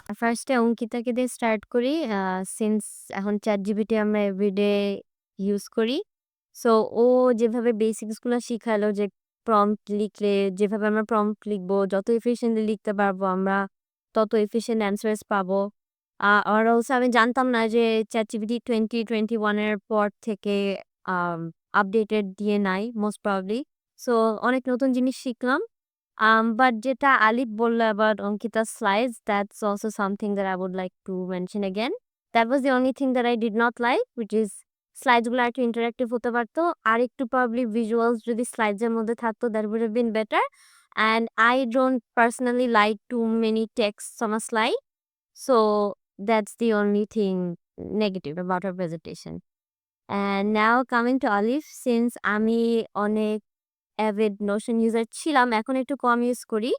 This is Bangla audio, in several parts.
ফার্স্টে অঙ্কিতাকে দিয়ে স্টার্ট করি। সিন্স এখন ChatGPT আমরা এভরিডে ইউজ করি। সো ও যেভাবে বেসিকস গুলা শিখালো যে প্রম্পট লিখলে যেভাবে আমরা প্রম্পট লিখবো, যত এফিশিয়েন্টলি লিখতে পারবো আমরা তত এফিশিয়েন্ট অ্যান্সার্স পাবো। আর অলসো আমি জানতাম না যে ChatGPT 2021 এর পর থেকে আম আপডেটেড দিয়ে নাই মোস্ট প্রবাবলি। সো অনেক নতুন জিনিস শিখলাম। But যেটা আলিফ বলল about Ankita's slides, that's also something that I would like to mention again. That was the only thing that I did not like, which is slides গুলো আরেকটু interactive হতে পারতো। আরেকটু probably visuals যদি slides এর মধ্যে থাকতো, that would have been better. And I don't personally like too many texts on a slide. So that's the only thing negative about her presentation. And now coming to Alif, since আমি অনেক avid Notion user ছিলাম, এখন একটু কম ইউজ করি।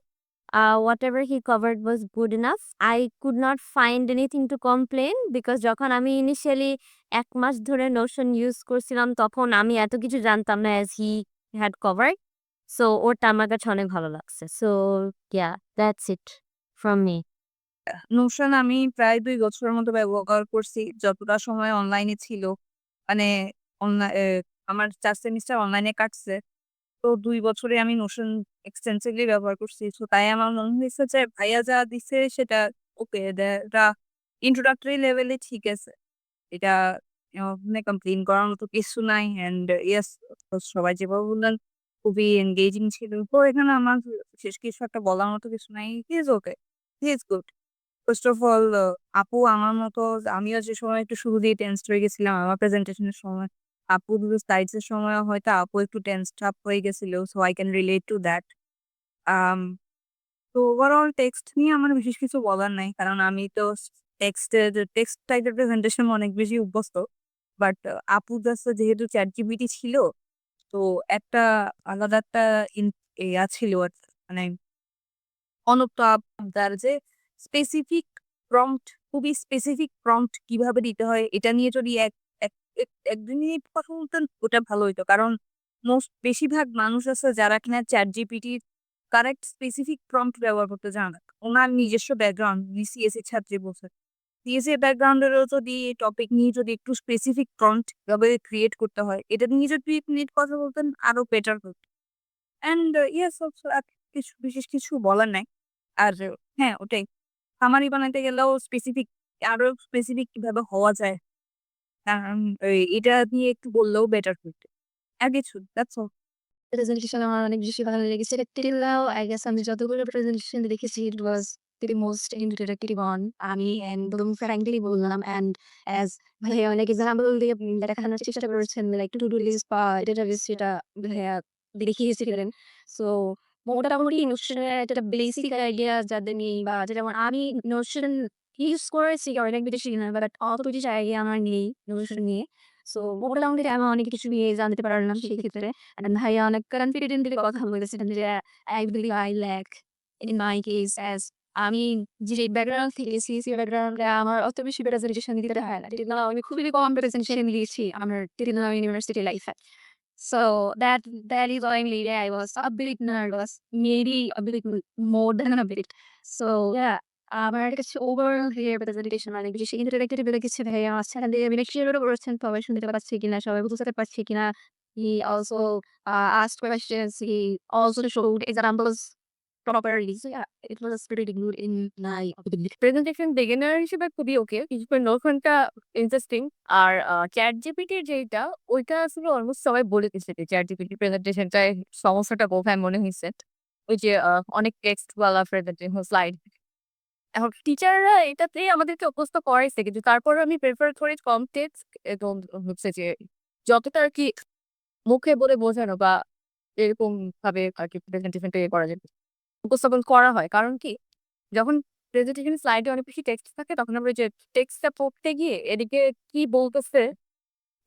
Whatever he covered was good enough. I could not find anything to complain because যখন আমি initially ১ মাস ধরে Notion ইউজ করছিলাম তখন আমি এত কিছু জানতাম না as he had covered. So ওরটা আমার কাছে অনেক ভালো লাগছে। So yeah, that's it from me. Notion আমি প্রায় ২ বছরের মতো ব্যবহার করছি। যতটা সময় অনলাইনে ছিল। মানে আমার ৪ সেমিস্টার অনলাইনে কাটছে। তো ২ বছরে আমি নোশন এক্সটেন্সিভলি ব্যবহার করছি। সো তাই আমার মনে হয়েছে যে ভাইয়া যা দিছে সেটা ওকে, এটা ইন্ট্রোডাক্টরি লেভেলে ঠিক আছে। এটা ওখানে কমপ্লেইন করার মতো কিছু নাই। অ্যান্ড ইয়েস, সবাই যেভাবে বললেন খুবই এনগেজিং ছিল। তো এখানে আমার বিশেষ কিছু একটা বলার মতো কিছু নাই। He is okay. He is good. First of all আপু আমার মতো, আমিও যে সময় একটু শুরু দিয়ে টেনসড হয়ে গেছিলাম আমার প্রেজেন্টেশনের সময়। আপুর স্লাইডস এর সময় হয়তো আপু একটু টেনসড আপ হয়ে গেছিল। So I can relate to that. Um তো ওভারঅল টেক্সট নিয়ে আমার বিশেষ কিছু বলার নাই। কারণ আমি তো টেক্সট টাইপের প্রেজেন্টেশন অনেক বেশি অভ্যস্ত। বাট আপুর কাছে যেহেতু ChatGPT ছিল, তো একটা আলাদা একটা ইন ইয়া ছিল মানে অনন্ত আবদার যে স্পেসিফিক প্রম্পট, খুবই স্পেসিফিক প্রম্পট কিভাবে দিতে হয় এটা নিয়ে যদি এক এক এক ১-২ মিনিট কথা বলতেন ওটা ভালো হইতো। কারণ বেশিরভাগ মানুষ আছে যারা কিনা ChatGPT র কারেক্ট স্পেসিফিক প্রম্পট ব্যবহার করতে জানে না। উনার নিজস্ব ব্যাকগ্রাউন্ড, উনি সিএসই ছাত্রী বলছে। সিএসই ব্যাকগ্রাউন্ডেরও যদি টপিক নিয়ে যদি একটু স্পেসিফিক প্রম্পট কিভাবে ক্রিয়েট করতে হয় এটা নিয়ে যদি ১ মিনিট কথা বলতেন আরো বেটার হতো। অ্যান্ড ইয়েস অলসো আর কিছু বিশেষ কিছু বলার নাই। আর হ্যাঁ, ওটাই। খামারি বানাইতে গেলেও স্পেসিফিক, আরো স্পেসিফিক কিভাবে হওয়া যায়, কারণ এটা নিয়ে একটু বললেও বেটার হইতো। আর কিছু, দ্যাটস অল। প্রেজেন্টেশন আমার অনেক বেশি ভালো লেগেছে। টিল নাও আই গেস আমি যতগুলো প্রেজেন্টেশন দেখেছি ইট ওয়াজ the most introductory one. আমি একদম ফ্র্যাঙ্কলি বললাম অ্যান্ড অ্যাজ ভাইয়া অনেক এক্সাম্পল দিয়ে দেখানোর চেষ্টা করেছেন লাইক টু ডু লিস্ট বা ডেটাবেস যেটা ভাইয়া দেখিয়েছিলেন। সো মোটামুটি নোশনের একটা বেসিক আইডিয়া যাদের নেই বা যেমন আমি নোশন ইউজ করেছি অনেক বেশি না বাট অত বেশি আইডিয়া আমার নেই নোশন নিয়ে। সো মোটামুটি আমি অনেক কিছু নিয়ে জানতে পারলাম সেক্ষেত্রে। And ভাইয়া অনেক কনফিডেন্টলি কথা বলেছিলেন যে I believe I lack in my case as আমি যে ব্যাকগ্রাউন্ড থেকে সিএসসি ব্যাকগ্রাউন্ডে আমার অত বেশি প্রেজেন্টেশন দিতে হয় না। টিটিনাল আমি খুবই কম প্রেজেন্টেশন দিয়েছি আমার টিটিনাল ইউনিভার্সিটি লাইফে। So that is why maybe I was a bit nervous, maybe a bit more than a bit. So yeah, আমার কাছে ওভারঅল ভাইয়ার প্রেজেন্টেশন অনেক বেশি ইন্টারেক্টিভ লেগেছে। ভাইয়া মাঝখান দিয়ে অনেক শেয়ারও করেছেন সবাই শুনতে পাচ্ছে কিনা, সবাই বুঝতে পারছে কিনা। He also asked questions. He also showed examples properly. So yeah, it was pretty good in my opinion. Presentation beginner হিসেবে খুবই ওকে। বিশেষ করে নোশনটা ইন্টারেস্টিং। আর ChatGPT যেইটা ওইটা আসলে অলমোস্ট সবাই বলে দিছে যে ChatGPT প্রেজেন্টেশনটায় সমস্যাটা কোথায় মনে হইছে। ওই যে অনেক টেক্সট ওয়ালা প্রেজেন্টেশন স্লাইড। এখন টিচাররা এটাতেই আমাদেরকে অভ্যস্ত করাইছে। কিন্তু তারপরেও আমি প্রেফার করি কম টেক্সট এবং হচ্ছে যে যতটা আরকি মুখে বলে বোঝানো বা এরকম ভাবে আরকি প্রেজেন্টেশনটা করা যায়। উপস্থাপন করা হয়। কারণ কি? যখন প্রেজেন্টেশন স্লাইডে অনেক বেশি টেক্সট থাকে তখন আমরা ওই যে টেক্সটটা পড়তে গিয়ে এদিকে কি বলতেছে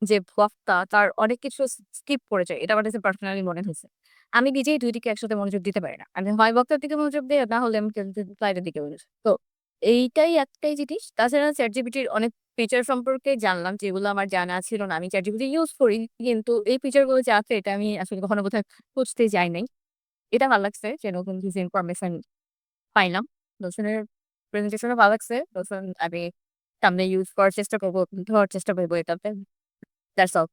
যে বক্তা তার অনেক কিছু স্কিপ করে যায়। এটা আমার কাছে পার্সোনালি মনে হইছে। আমি নিজেই ২ দিকে একসাথে মনোযোগ দিতে পারি না। আমি হয় বক্তার দিকে মনোযোগ দেই, না হলে আমি স্লাইডের দিকে মনোযোগ। তো এইটাই একটাই জিনিস। তাছাড়া ChatGPT র অনেক ফিচার সম্পর্কে জানলাম যেগুলো আমার জানা ছিল না। আমি ChatGPT ইউজ করি। কিন্তু এই ফিচার গুলো যে আছে এটা আমি আসলে কখনো বোধহয় খুঁজতে যাই নাই। এটা ভাল লাগছে যে নতুন কিছু ইনফরমেশন পাইলাম। নোশনের প্রেজেন্টেশনও ভালো লাগছে। তখন আমি সামনে ইউজ করার চেষ্টা করব, ধরার চেষ্টা করব এটাতে। That's all.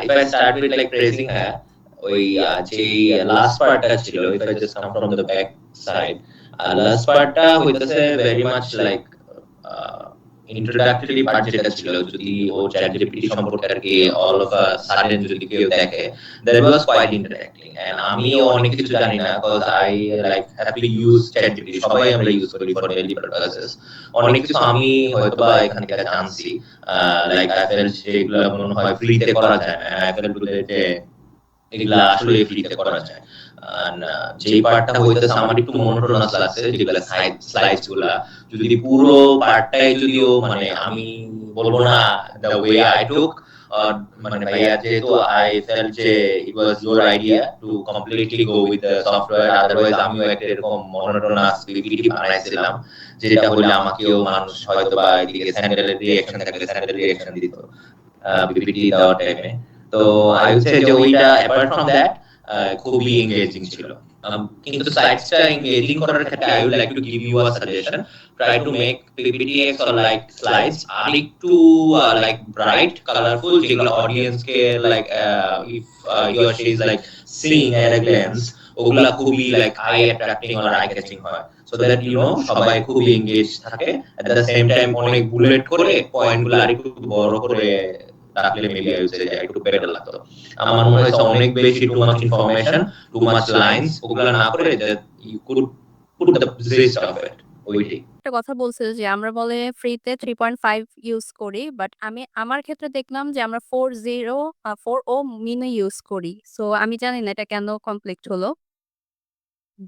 If I start with like praising her, ওই যেই লাস্ট পার্টটা ছিল, if I just come from the back side, last পার্টটা হইতেছে very much like introductory part যেটা ছিল, যদি ও ChatGPT সম্পর্কে আর কি all of a sudden যদি কেউ দেখে, that was quite interacting, and আমিও অনেক কিছু জানি না because I like happily use ChatGPT, সবাই আমরা ইউজ করি for daily purposes, অনেক কিছু আমি হয়তোবা এখান থেকে জানছি, like I felt যেগুলো মনে হয় ফ্রিতে করা যায় না, and I felt যে এগুলা আসলে ফ্রিতে করা যায়। And যেই পার্টটা হইতেছে আমার একটু monotonous লাগছে, যেগুলা slides গুলা যদি পুরো পার্টটাই যদিও মানে আমি বলবো না the way I took, মানে ভাইয়া যেহেতু I felt যে it was your idea to completely go with the software, otherwise আমিও একটা এরকম monotonous PPT বানাইছিলাম, যেটা হলে আমাকেও মানুষ হয়তোবা এদিকে স্যান্ডেলের রিঅ্যাকশন থাকলে স্যান্ডেলের রিঅ্যাকশন দিত পিপিটি দেওয়ার টাইমে। তো আই উড সে যে ওইটা অ্যাপার্ট ফ্রম দ্যাট খুবই এঙ্গেজিং ছিল। কিন্তু সাইটসটা এঙ্গেজিং করার ক্ষেত্রে I would like to give you a suggestion, try to make PPTX or like slides আর একটু লাইক ব্রাইট কালারফুল, যেগুলো অডিয়েন্সকে like if he or she is like seeing at a glance, ওগুলা খুবই like eye attracting or eye catching হয়, সো দ্যাট ইউ নো সবাই খুবই এঙ্গেজ থাকে। এট দ্য সেম টাইম অনেক বুলেট করে পয়েন্টগুলো আরেকটু বড় করে রাখলে মেবি আই উড সে একটু বেটার লাগতো। আমার মনে হয়েছে অনেক বেশি too much information, too much lines, ওগুলা না করে that you could put the gist of it, ওইটাই। একটা কথা বলছিল যে আমরা বলে ফ্রিতে 3.5 ইউজ করি। বাট আমি আমার ক্ষেত্রে দেখলাম যে আমরা 4.0 মিনি ইউজ করি। সো আমি জানি না এটা কেন কনফ্লিক্ট হলো।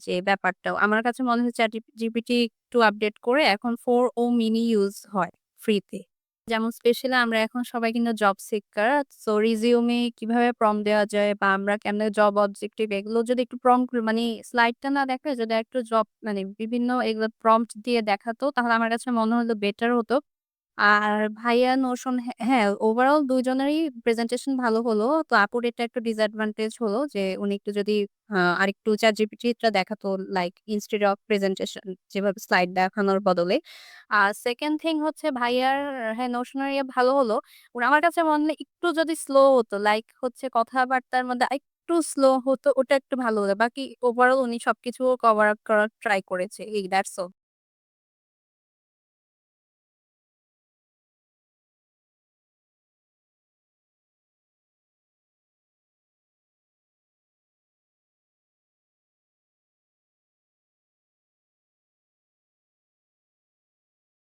যে ব্যাপারটাও আমার কাছে মনে হচ্ছে ChatGPT একটু আপডেট করে এখন 4 মিনি ইউজ হয় ফ্রিতে। যেমন স্পেশালি আমরা এখন সবাই কিন্তু জব সিকার। সো রিজিউমে কিভাবে প্রম্পট দেওয়া যায় বা আমরা কেমনে জব অবজেক্টিভ এগুলো যদি একটু প্রম্পট মানে স্লাইডটা না দেখায় যদি একটু জব মানে বিভিন্ন এগুলো প্রম্পট দিয়ে দেখাতো তাহলে আমার কাছে মনে হলো বেটার হতো। আর ভাইয়া নোশন হ্যাঁ, ওভারঅল ২ জনেরই প্রেজেন্টেশন ভালো হলো। তো আপুর এটা একটু ডিসঅ্যাডভান্টেজ হলো যে উনি একটু যদি আরেকটু ChatGPT টা দেখাতো লাইক ইনস্টেড অফ প্রেজেন্টেশন যেভাবে স্লাইড দেখানোর বদলে। আর সেকেন্ড থিং হচ্ছে ভাইয়ার হ্যাঁ, নোশনের ভালো হলো। আমার কাছে মনে হয় একটু যদি স্লো হতো লাইক হচ্ছে কথাবার্তার মধ্যে আরেকটু স্লো হতো ওটা একটু ভালো হতো। বাকি ওভারঅল উনি সবকিছু কভার আপ করার ট্রাই করেছে। এই দ্যাটস অল।